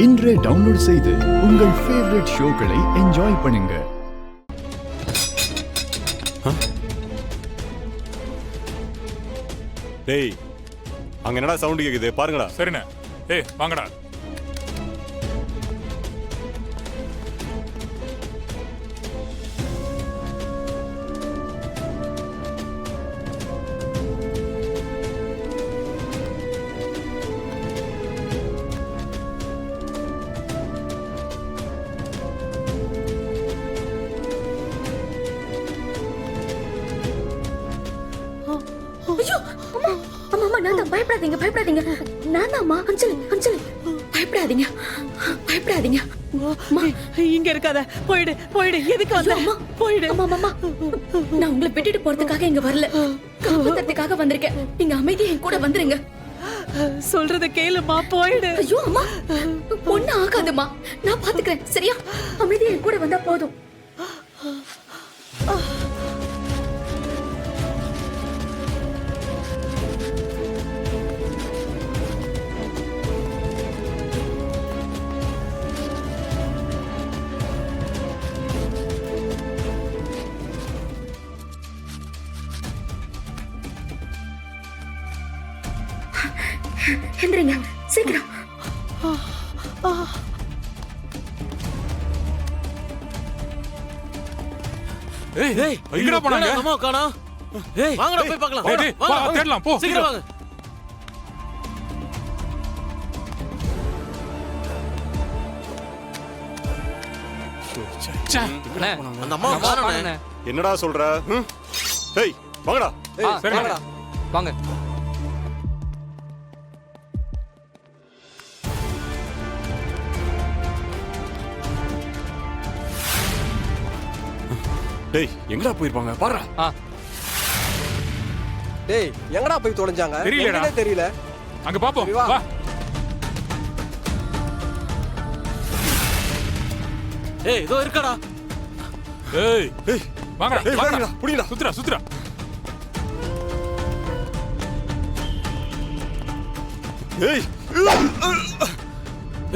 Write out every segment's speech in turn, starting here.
இன்றே டவுன்லோட் செய்து உங்கள் ஃபேவரட் ஷோக்களை என்ஜாய் பண்ணுங்க. டேய், அங்க என்னடா சவுண்ட் கேக்குது பாருங்கடா. சரிண்ணே. ஏய் வாங்கடா. ஐயோ அம்மா அம்மா அம்மா நான் தான். பயப்படாதீங்க பயப்படாதீங்க. நான் தான் அம்மா. அஞ்சலி அஞ்சலி பயப்படாதீங்க பயப்படாதீங்க. அம்மா இங்க இருக்காத. போயிடு போயிடு. எதுக்கு வந்த? அம்மா போயிடு. அம்மா அம்மா நான் உங்களை விட்டுட்டு போறதுக்காக இங்க வரல, காப்பாத்துறதுக்காக வந்திருக்கேன். நீங்க அமைதியா என் கூட வந்துருங்க. சொல்றத கேளுமா. போயிடு. ஐயோ அம்மா ஒண்ணு ஆகாதுமா, நான் பாத்துக்கிறேன் சரியா? அமைதியா என் கூட வந்தா போதும். எந்திரிங்க சீக்கிரம். ஏய் ஏய் எங்கடா போனாங்க? அம்மா காணோம். ஏய் வாங்கடா போய் பார்க்கலாம். டேய் வா தேடலாம் போ. சீக்கிரம் வாங்க. ச்சே. அந்த அம்மா காணோம். என்னடா சொல்ற? டேய் வாங்கடா. சரிண்ணே. வாங்க. டேய் எங்கடா போயிருப்பாங்க பாரு. டேய் எங்கடா போய் தொலைஞ்சாங்க? தெரியலடா. என்னன்னே தெரியல. அங்க பாப்போம் சரி, வா. வா. ஏய் இதோ இருக்கடா. ஏய் ஏய் வாங்கடா ஏய், வாங்கடா. வாங்கடா, புடிடா. சுத்துடா சுத்துடா. ஏய்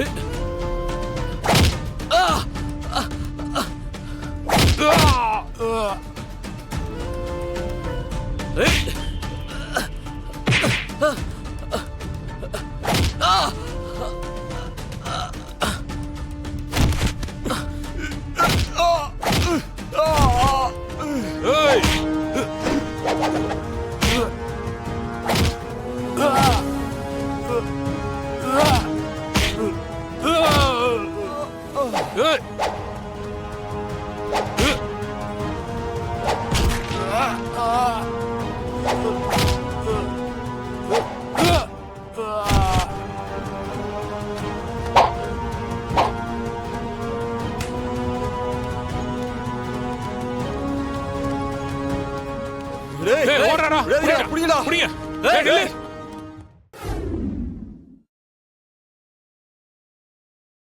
ஏய் ஏய் டேய் ஏய் ஓடுறடா. டேய், புடிடா. புடிங்க. ஏய் நில்லு.